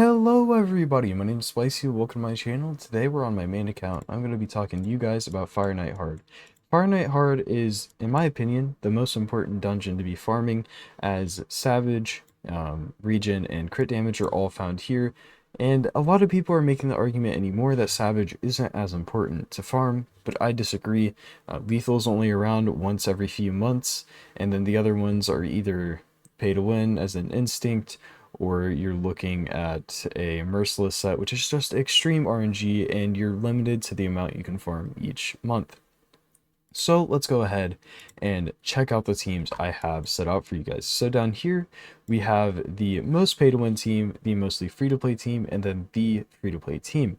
Hello everybody, my name is Spicy, welcome to my channel. Today we're on my main account. I'm going to be talking to you guys about Fireknight Hard. Fireknight Hard is, in my opinion, the most important dungeon to be farming, as Savage, Regen, and Crit Damage are all found here. And a lot of people are making the argument anymore that Savage isn't as important to farm, but I disagree. Lethal's only around once every few months, and then the other ones are either pay to win as an instinct, or you're looking at a merciless set, which is just extreme RNG, and you're limited to the amount you can farm each month. So let's go ahead and check out the teams I have set out for you guys. So down here, we have the most pay-to-win team, the mostly free-to-play team, and then the free-to-play team.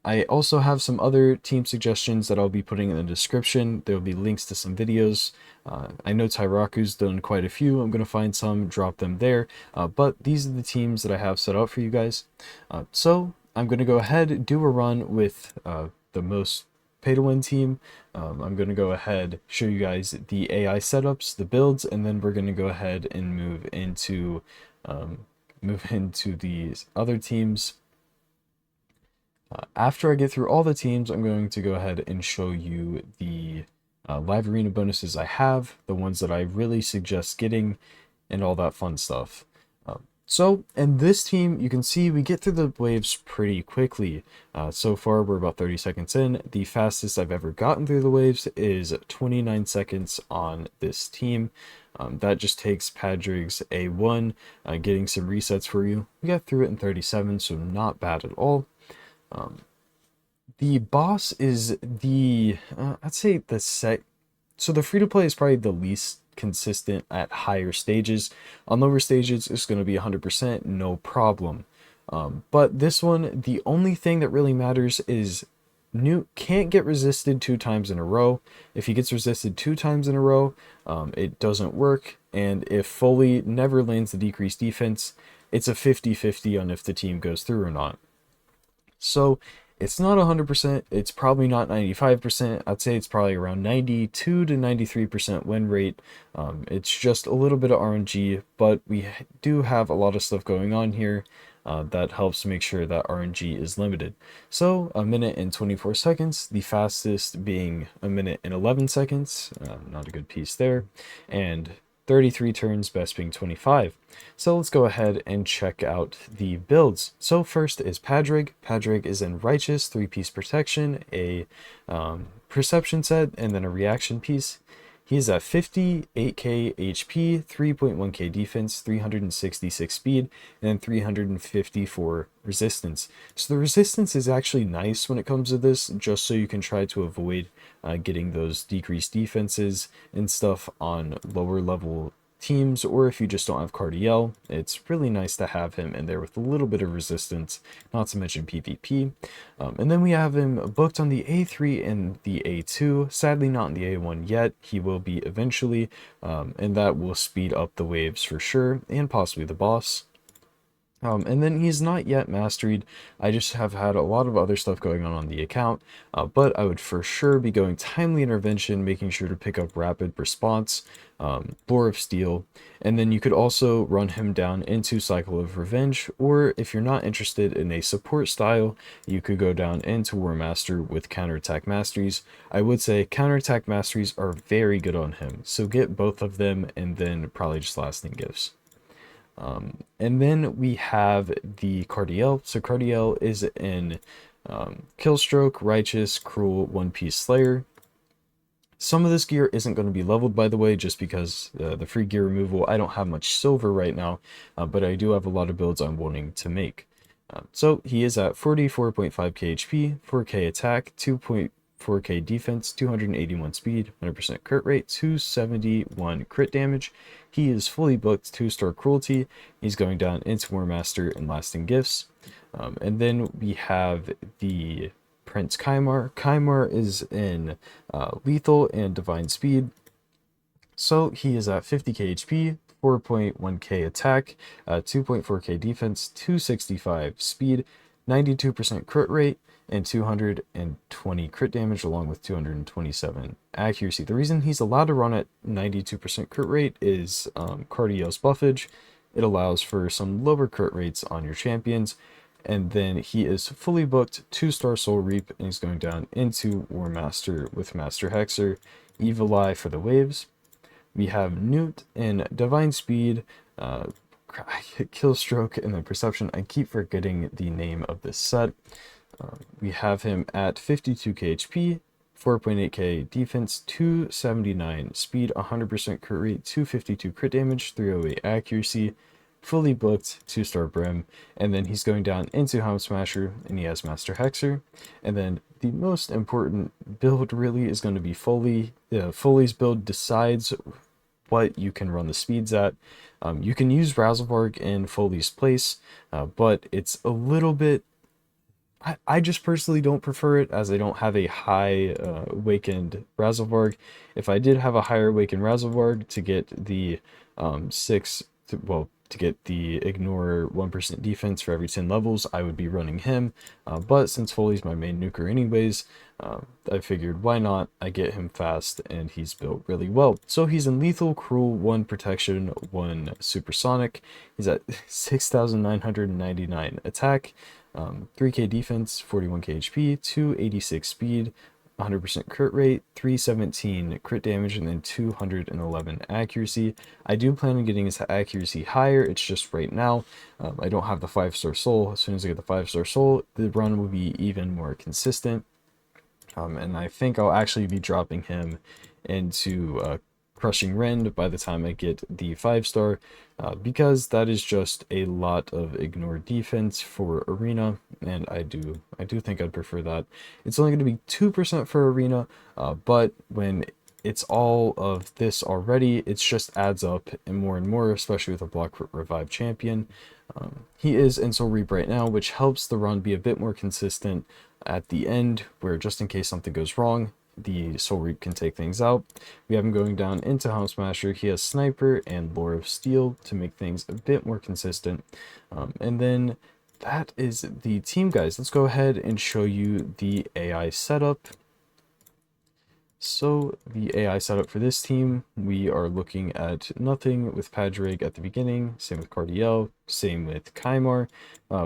I also have some other team suggestions that I'll be putting in the description. There will be links to some videos. I know Tyraku's done quite a few. I'm going to find some, drop them there. But these are the teams that I have set out for you guys. So I'm going to go ahead and do a run with the most pay-to-win team. I'm going to go ahead, show you guys the AI setups, the builds, and then we're going to go ahead and move into these other teams. After I get through all the teams, I'm going to go ahead and show you the live arena bonuses I have, the ones that I really suggest getting, and all that fun stuff. So in this team, you can see we get through the waves pretty quickly. So far, we're about 30 seconds in. The fastest I've ever gotten through the waves is 29 seconds on this team. That just takes Padri's A1, getting some resets for you. We got through it in 37, so not bad at all. The boss is the, I'd say the set. So the free-to-play is probably the least consistent at higher stages. On lower stages, it's going to be 100%, no problem. But this one, the only thing that really matters is Newt can't get resisted 2 times in a row. If he gets resisted 2 times in a row, it doesn't work. And if Foley never lands the decreased defense, it's a 50-50 on if the team goes through or not. So it's not 100%, it's probably not 95%, I'd say it's probably around 92 to 93% win rate. It's just a little bit of RNG, but we do have a lot of stuff going on here that helps make sure that RNG is limited. So 1 minute and 24 seconds, the fastest being 1 minute and 11 seconds, not a good piece there, and 33 turns, best being 25. So let's go ahead and check out the builds. So first is Padri. Padri is in Righteous, 3-piece protection, a perception set, and then a reaction piece. He is at 58k HP, 3.1k defense, 366 speed, and then 354 resistance. So the resistance is actually nice when it comes to this, just so you can try to avoid getting those decreased defenses and stuff on lower level teams, or if you just don't have Cardiel, it's really nice to have him in there with a little bit of resistance, not to mention PvP. And then we have him booked on the A3 and the A2, sadly not in the A1 yet. He will be eventually, and that will speed up the waves for sure, and possibly the boss. And then he's not yet mastered. I just have had a lot of other stuff going on the account, but I would for sure be going Timely Intervention, making sure to pick up Rapid Response, Lore of Steel, and then you could also run him down into Cycle of Revenge, or if you're not interested in a support style, you could go down into War Master with Counterattack Masteries. I would say Counterattack Masteries are very good on him, so get both of them, and then probably just Lasting Gifts. And then we have the Cardiel. So Cardiel is in Killstroke, Righteous, Cruel, One-Piece Slayer. Some of this gear isn't going to be leveled, by the way, just because the free gear removal. I don't have much silver right now, but I do have a lot of builds I'm wanting to make. So he is at 44.5k HP, 4k attack, 2.4k defense, 281 speed, 100% crit rate, 271 crit damage. He is fully booked 2-star cruelty. He's going down into War Master and Lasting Gifts. And then we have the Prince Kimar. Kimar is in Lethal and Divine Speed. So he is at 50k HP, 4.1k attack, 2.4k defense, 265 speed, 92% crit rate, and 220 crit damage, along with 227 accuracy. The reason he's allowed to run at 92% crit rate is Cardiel's buffage. It allows for some lower crit rates on your champions. And then he is fully booked 2-star Soul Reap, and he's going down into War Master with Master Hexer, Evil Eye for the waves. We have Newt in Divine Speed, Killstroke, and then Perception. I keep forgetting the name of this set. We have him at 52k HP, 4.8k defense, 279 speed, 100% crit rate, 252 crit damage, 308 accuracy, fully booked, 2-star Brim, and then he's going down into Helm Smasher, and he has Master Hexer. And then the most important build really is going to be Foley. Foley's build decides what you can run the speeds at. You can use Razelvarg in Foley's place, but it's a little bit... I just personally don't prefer it, as I don't have a high awakened Razelvarg. If I did have a higher awakened Razelvarg to get the to get the ignore 1% defense for every 10 levels, I would be running him. But since Foley's my main nuker anyways, I figured why not? I get him fast, and he's built really well. So he's in lethal, cruel, 1 protection, 1 supersonic. He's at 6,999 attack, 3k defense, 41k HP, 286 speed, 100% crit rate, 317 crit damage, and then 211 accuracy. I do plan on getting his accuracy higher. It's just right now I don't have the 5-star soul. As soon as I get the 5-star soul, the run will be even more consistent. And I think I'll actually be dropping him into Crushing Rend by the time I get the 5-star, because that is just a lot of ignore defense for arena, and I do think I'd prefer that. It's only going to be 2% for arena, but when it's all of this already, it just adds up and more, especially with a block revive champion. He is in Soul Reap right now, which helps the run be a bit more consistent at the end, where just in case something goes wrong, the Soul Reap can take things out. We have him going down into Helm Smasher. He has Sniper and Lore of Steel to make things a bit more consistent. And then that is the team, guys. Let's go ahead and show you the AI setup. So the AI setup for this team, we are looking at nothing with Padri at the beginning, same with Cardiel, same with Kimar.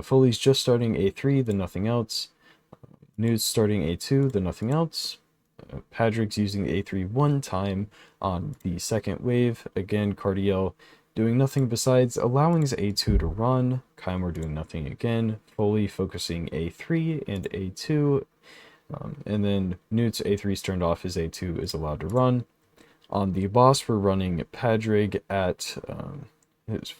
Foley's just starting A3, then nothing else. Newt's starting A2, then nothing else. Padri's using the A3 one time on the second wave. Again, Cardiel doing nothing besides allowing his A2 to run. Kimar doing nothing again. Foley focusing A3 and A2. And then Newt's A3 is turned off, his A2 is allowed to run. On the boss, we're running Padri at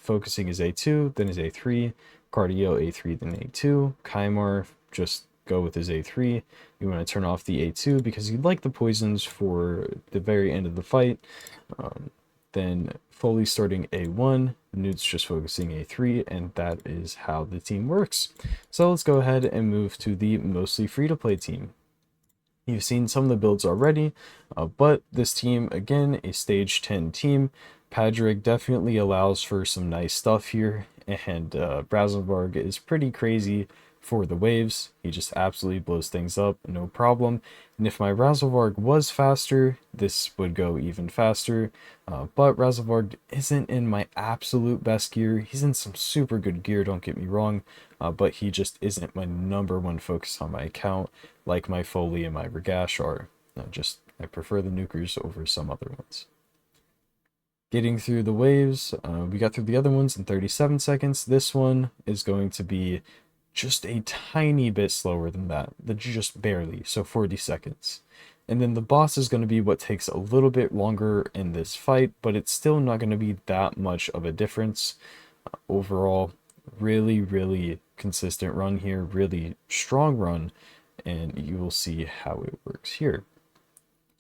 focusing his A2, then his A3. Cardio A3, then A2. Kimar just go with his A3. You want to turn off the A2 because you'd like the poisons for the very end of the fight. Then Foley starting A1, Newt's just focusing A3, and that is how the team works. So let's go ahead and move to the mostly free-to-play team. You've seen some of the builds already, but this team, again, a stage 10 team. Padri definitely allows for some nice stuff here, and Razelvarg is pretty crazy for the waves. He just absolutely blows things up, no problem. And if my Razelvarg was faster, this would go even faster. But Razelvarg isn't in my absolute best gear. He's in some super good gear, don't get me wrong, but he just isn't my #1 focus on my account, like my Foley and my Ragash are. I prefer the nukers over some other ones. Getting through the waves, we got through the other ones in 37 seconds. This one is going to be just a tiny bit slower than that, just barely, so 40 seconds. And then the boss is going to be what takes a little bit longer in this fight, but it's still not going to be that much of a difference. Overall, really consistent run here, really strong run, and you will see how it works here.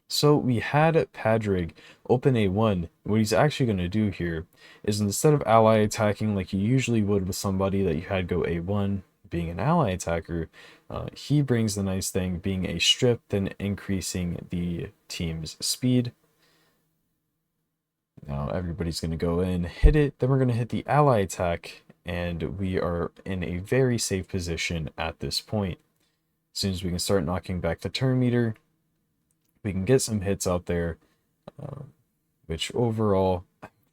So we had Padri open A1. What he's actually going to do here is, instead of ally attacking like you usually would with somebody that you had go A1, being an ally attacker, he brings the nice thing, being a strip, then increasing the team's speed. Now everybody's going to go in, hit it, then we're going to hit the ally attack, and we are in a very safe position at this point. As soon as we can start knocking back the turn meter, we can get some hits out there, which overall,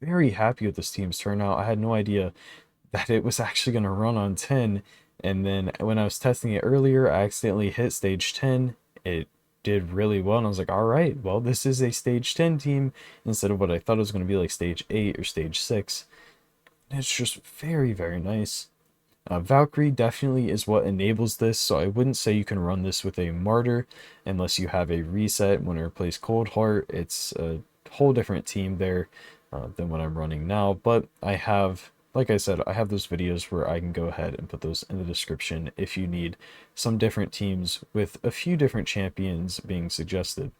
very happy with this team's turnout. I had no idea that it was actually going to run on 10. And then when I was testing it earlier, I accidentally hit stage 10. It did really well. And I was like, all right, well, this is a stage 10 team instead of what I thought it was going to be like stage 8 or stage 6. And it's just very, very nice. Valkyrie definitely is what enables this, so I wouldn't say you can run this with a Martyr unless you have a reset. When I replace Cold Heart, it's a whole different team there than what I'm running now, but I have, like I said, I have those videos where I can go ahead and put those in the description if you need some different teams with a few different champions being suggested.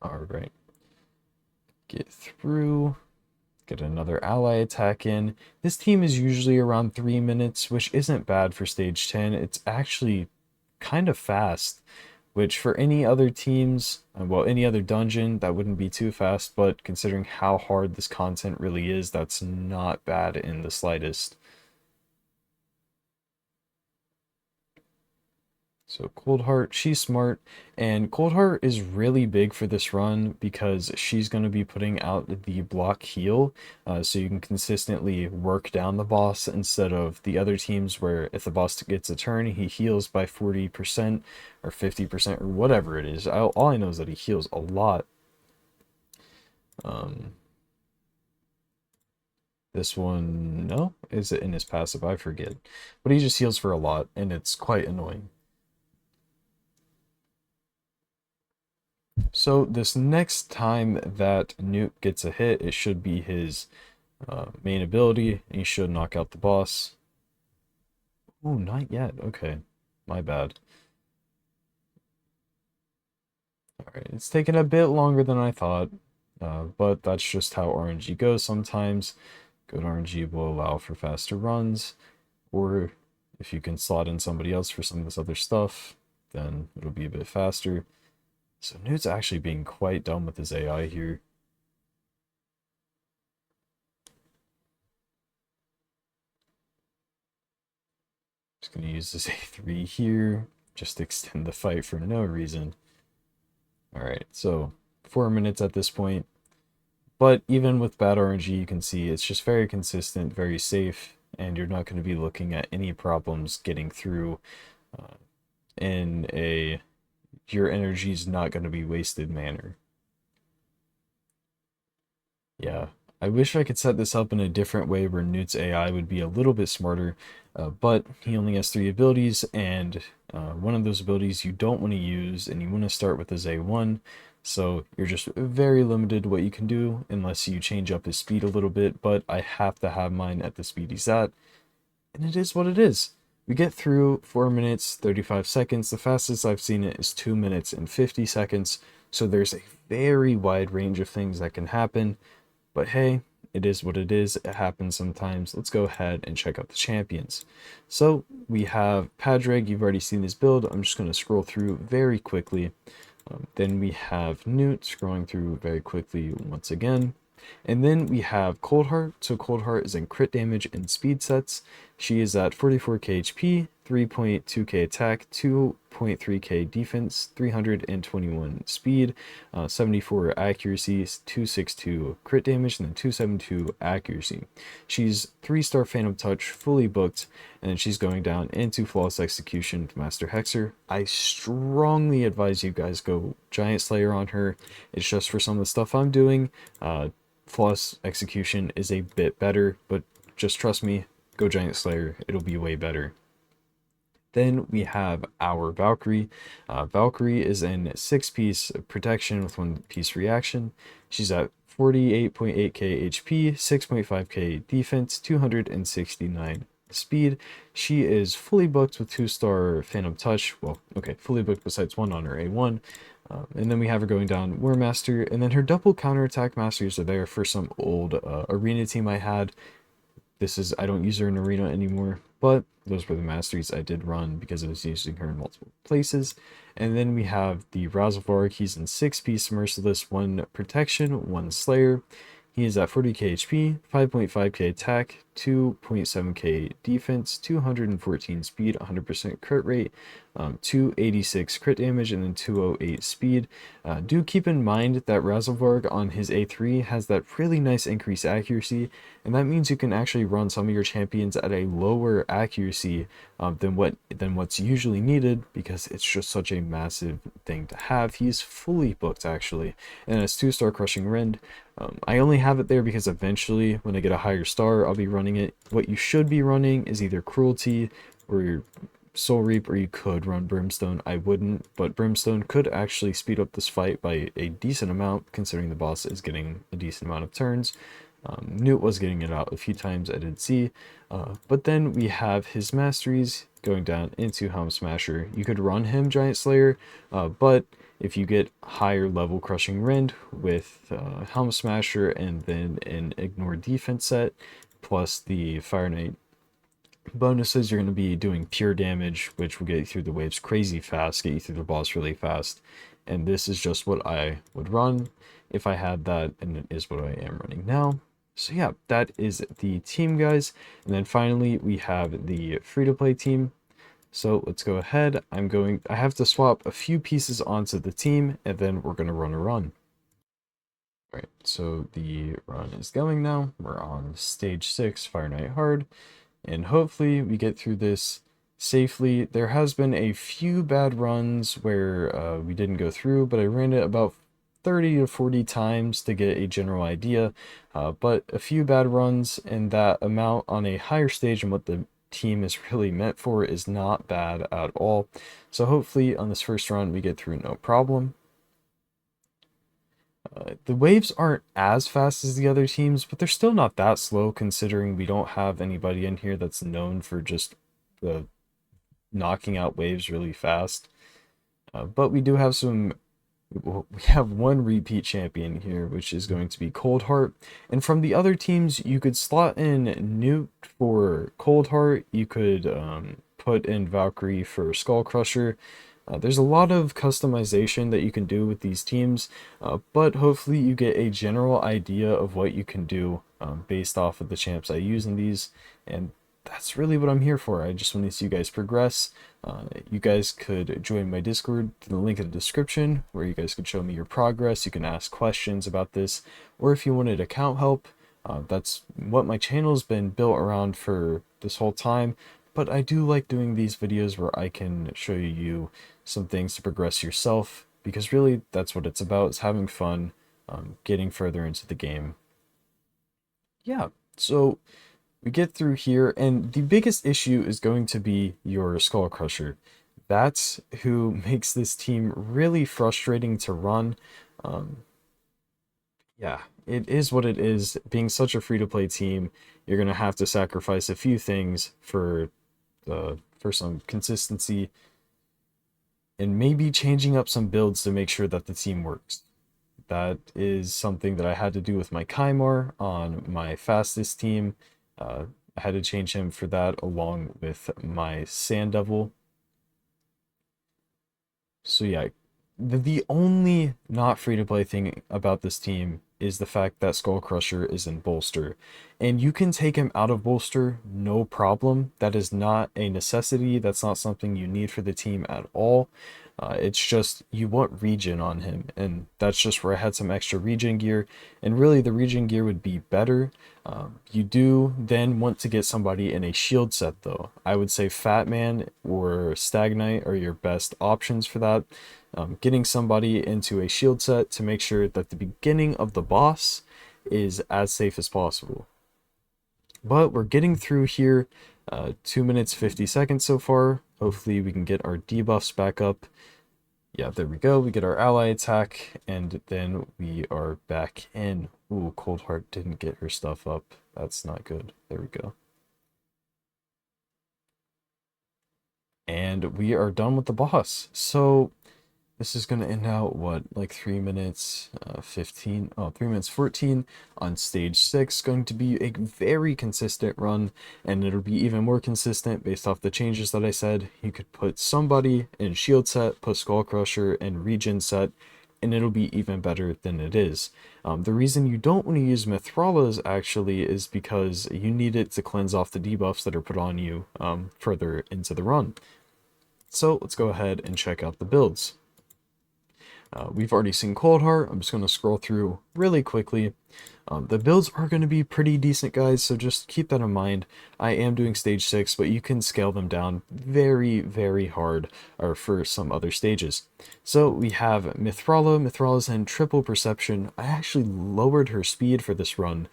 Alright, get through. Get another ally attack in. This team is usually around 3 minutes, which isn't bad for stage 10. It's actually kind of fast, which for any other teams, well, any other dungeon, that wouldn't be too fast, but considering how hard this content really is, that's not bad in the slightest. So Coldheart, she's smart, and Coldheart is really big for this run because she's going to be putting out the block heal, so you can consistently work down the boss instead of the other teams where if the boss gets a turn, he heals by 40% or 50% or whatever it is. All I know is that he heals a lot. This one, no? Is it in his passive? I forget. But he just heals for a lot, and it's quite annoying. So this next time that Nuke gets a hit, it should be his main ability, and he should knock out the boss. Oh, not yet. Okay, my bad. Alright, it's taken a bit longer than I thought, but that's just how RNG goes sometimes. Good RNG will allow for faster runs, or if you can slot in somebody else for some of this other stuff, then it'll be a bit faster. So Nude's actually being quite dumb with his AI here. Just going to use this A3 here, just to extend the fight for no reason. Alright, so 4 minutes at this point. But even with bad RNG, you can see it's just very consistent, very safe, and you're not going to be looking at any problems getting through in a your energy is not going to be wasted manner. Yeah, I wish I could set this up in a different way where Newt's AI would be a little bit smarter, but he only has 3 abilities, and one of those abilities you don't want to use, and you want to start with his A1, so you're just very limited what you can do unless you change up his speed a little bit, but I have to have mine at the speed he's at, and it is what it is. We get through 4 minutes, 35 seconds. The fastest I've seen it is 2 minutes and 50 seconds. So there's a very wide range of things that can happen. But hey, it is what it is. It happens sometimes. Let's go ahead and check out the champions. So we have Padri. You've already seen his build. I'm just going to scroll through very quickly. Then we have Newt, scrolling through very quickly once again. And then we have Coldheart. So Coldheart is in crit damage and speed sets. She is at 44k HP, 3.2k attack, 2.3k defense, 321 speed, 74 accuracy, 262 crit damage, and then 272 accuracy. She's 3-star Phantom Touch, fully booked, and then she's going down into Flawless Execution with Master Hexer. I strongly advise you guys go Giant Slayer on her. It's just for some of the stuff I'm doing. Flawless Execution is a bit better, but just trust me, go Giant Slayer, it'll be way better. Then we have our Valkyrie. Valkyrie is in 6-piece protection with 1-piece reaction. She's at 48.8k HP, 6.5k defense, 269 speed. She is fully booked with 2-star Phantom Touch. Well, okay, fully booked besides one on her A1. And then we have her going down War Master, and then her double counterattack masters are there for some old arena team I had. I don't use her in arena anymore, but those were the masters I did run because I was using her in multiple places. And then we have the Razelvarg. He's in 6-piece merciless, 1 protection, 1 slayer. He is at 40k HP, 5.5k attack, 2.7k defense, 214 speed, 100% crit rate, 286 crit damage, and then 208 speed. Do keep in mind that Razelvarg on his A3 has that really nice increased accuracy, and that means you can actually run some of your champions at a lower accuracy than what's usually needed, because it's just such a massive thing to have. He's fully booked actually, and it's 2-star Crushing Rend. I only have it there because eventually when I get a higher star I'll be running it. What you should be running is either Cruelty or your Soul Reap, or you could run Brimstone. I wouldn't, but Brimstone could actually speed up this fight by a decent amount, considering the boss is getting a decent amount of turns. Newt was getting it out a few times, I did see. But then we have his masteries going down into Helm Smasher. You could run him Giant Slayer, but if you get higher level Crushing Rend with Helm Smasher and then an Ignore Defense set, plus the Fireknight bonuses, you're going to be doing pure damage, which will get you through the waves crazy fast, get you through the boss really fast. And this is just what I would run if I had that, and it is what I am running now. So yeah, that is the team, guys. And then finally we have the free-to-play team. So let's go ahead. I have to swap a few pieces onto the team, and then we're going to run a run. All right, so the run is going now. We're on stage 6, Fireknight Hard, and hopefully we get through this safely. There has been a few bad runs where we didn't go through, but I ran it about 30 to 40 times to get a general idea, but a few bad runs and that amount on a higher stage and what the team is really meant for is not bad at all. So hopefully on this first run we get through no problem. The waves aren't as fast as the other teams, but they're still not that slow, considering we don't have anybody in here that's known for just knocking out waves really fast. But we do have we have one repeat champion here, which is going to be Coldheart. And from the other teams, you could slot in Newt for Coldheart. You could put in Valkyrie for Skull Crusher. There's a lot of customization that you can do with these teams, but hopefully you get a general idea of what you can do based off of the champs I use in these, and that's really what I'm here for. I just want to see you guys progress. You guys could join my Discord through the link in the description, where you guys could show me your progress. You can ask questions about this, or if you wanted account help, that's what my channel has been built around for this whole time. But I do like doing these videos where I can show you some things to progress yourself, because really that's what it's about, is having fun, getting further into the game. Yeah, so we get through here, and the biggest issue is going to be your Skull Crusher. That's who makes this team really frustrating to run. Yeah, it is what it is. Being such a free-to-play team, you're going to have to sacrifice a few things for some consistency, and maybe changing up some builds to make sure that the team works. That is something that I had to do with my Kimar on my fastest team. I had to change him for that, along with my Sand Devil. So yeah, the only not free-to-play thing about this team is the fact that Skull Crusher is in Bolster, and you can take him out of Bolster, no problem. That is not a necessity. That's not something you need for the team at all. It's just you want regen on him, and that's just where I had some extra regen gear, and really the regen gear would be better. You do then want to get somebody in a shield set though. I would say Fat Man or Stagnite are your best options for that. Getting somebody into a shield set to make sure that the beginning of the boss is as safe as possible. But we're getting through here, 2 minutes 50 seconds so far. Hopefully we can get our debuffs back up. Yeah, there we go. We get our ally attack, and then we are back in. Ooh, Coldheart didn't get her stuff up. That's not good. There we go. And we are done with the boss. So this is going to end out, what, like 3 minutes 15? Oh, 3 minutes 14 on stage 6. Going to be a very consistent run, and it'll be even more consistent based off the changes that I said. You could put somebody in shield set, put Skull Crusher in regen set, and it'll be even better than it is. The reason you don't want to use Mithrala's actually is because you need it to cleanse off the debuffs that are put on you further into the run. So let's go ahead and check out the builds. We've already seen Cold Heart. I'm just going to scroll through really quickly. The builds are going to be pretty decent, guys, so just keep that in mind. I am doing stage 6, but you can scale them down very, very hard or for some other stages. So we have Mithrala. Mithrala's in triple perception. I actually lowered her speed for this run.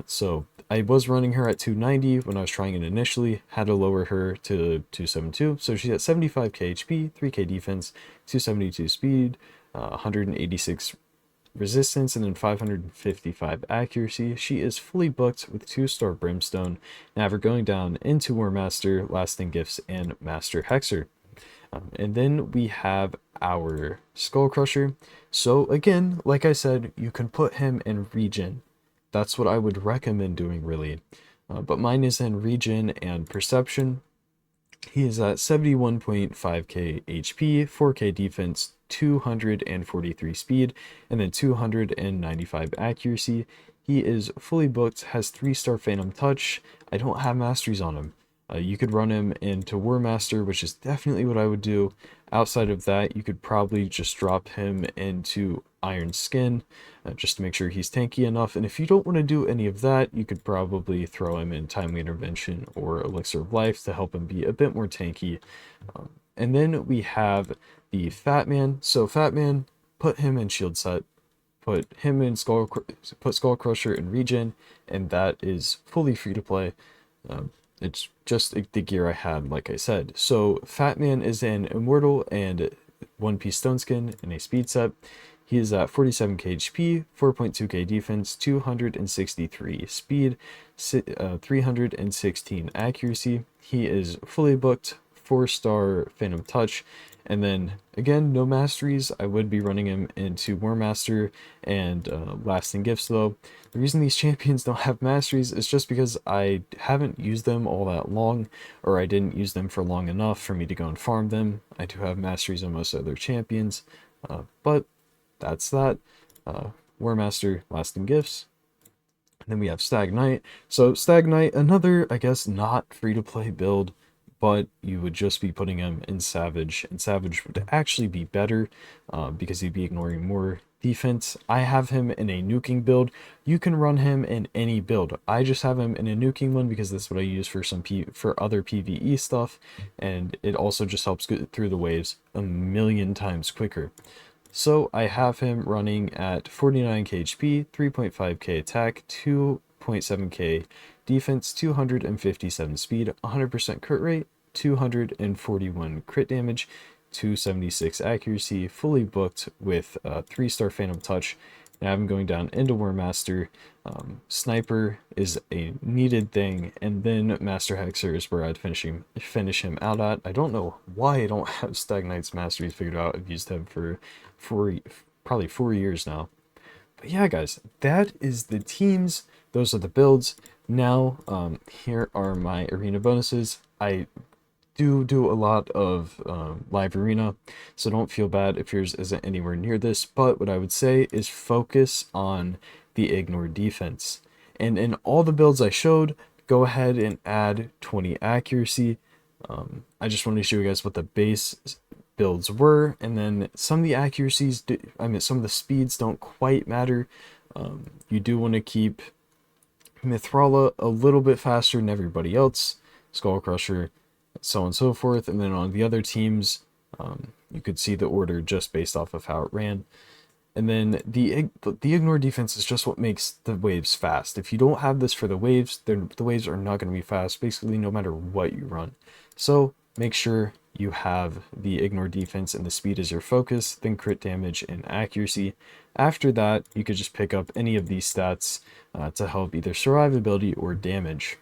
So I was running her at 290 when I was trying it initially, had to lower her to 272. So she's at 75k HP, 3k defense, 272 speed, 186 resistance, and then 555 accuracy. She is fully booked with 2-star Brimstone. Now we're going down into War Master, Lasting Gifts, and Master Hexer. And then we have our Skull Crusher. So again, like I said, you can put him in regen. That's what I would recommend doing, really. But mine is in regen and perception. He is at 71.5k HP, 4k defense, 243 speed, and then 295 accuracy. He is fully booked, has 3-star Phantom Touch. I don't have masteries on him. You could run him into War Master, which is definitely what I would do. Outside of that, you could probably just drop him into Iron Skin, just to make sure he's tanky enough. And if you don't want to do any of that, you could probably throw him in Timely Intervention or Elixir of Life to help him be a bit more tanky. And then we have the Fat Man. So Fat Man, put him in Shield Set, put him in Skull Crusher in regen, and that is fully free to play. It's just the gear I had, like I said. So Fat Man is an Immortal and One Piece Stone Skin in a speed set. He is at 47k HP, 4.2k defense, 263 speed, 316 accuracy. He is fully booked, 4-star Phantom Touch, and then again, no masteries. I would be running him into War Master and Lasting Gifts though. The reason these champions don't have masteries is just because I haven't used them all that long, or I didn't use them for long enough for me to go and farm them. I do have masteries on most other champions, but that's that. War Master, Lasting Gifts. And then we have Stag Knight. So Stag Knight, another, I guess, not free-to-play build, but you would just be putting him in Savage, and Savage would actually be better because he'd be ignoring more defense. I have him in a nuking build. You can run him in any build. I just have him in a nuking one because that's what I use for for other PvE stuff, and it also just helps get through the waves a million times quicker. So I have him running at 49k HP, 3.5k attack, 2.7k defense, 257 speed, 100% crit rate, 241 crit damage, 276 accuracy, fully booked with 3-star Phantom Touch. And I have him going down into War Master. Sniper is a needed thing, and then Master Hexer is where I'd finish him out at. I don't know why I don't have Stag Knight's masteries figured out. I've used him for probably 4 years now. But yeah, guys, that is the teams. Those are the builds. Now, here are my arena bonuses. I do a lot of live arena, so don't feel bad if yours isn't anywhere near this. But what I would say is focus on the ignore defense. And in all the builds I showed, go ahead and add 20 accuracy. I just want to show you guys what the base builds were, and then some of the accuracies, some of the speeds don't quite matter. You do want to keep Mithrala a little bit faster than everybody else, Skull Crusher, so on and so forth. And then on the other teams, you could see the order just based off of how it ran. And then the ignore defense is just what makes the waves fast. If you don't have this for the waves, then the waves are not going to be fast, basically no matter what you run. So make sure you have the ignore defense and the speed as your focus, then crit damage and accuracy. After that, you could just pick up any of these stats to help either survivability or damage.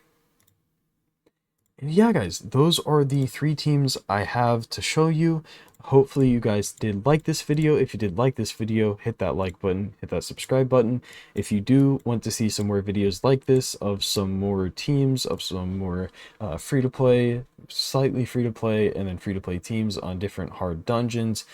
And yeah, guys, those are the 3 teams I have to show you. Hopefully you guys did like this video. If you did like this video, hit that like button, hit that subscribe button. If you do want to see some more videos like this, of some more teams, of some more free-to-play, slightly free-to-play, and then free-to-play teams on different hard dungeons,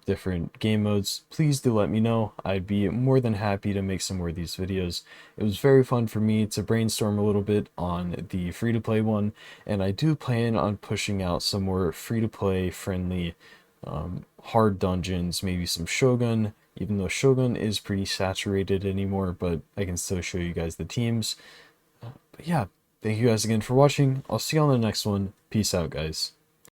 different game modes, please do let me know. I'd be more than happy to make some more of these videos. It was very fun for me to brainstorm a little bit on the free-to-play one, and I do plan on pushing out some more free-to-play friendly hard dungeons, maybe some Shogun, even though Shogun is pretty saturated anymore, but I can still show you guys the teams. But yeah, thank you guys again for watching. I'll see you on the next one. Peace out, guys.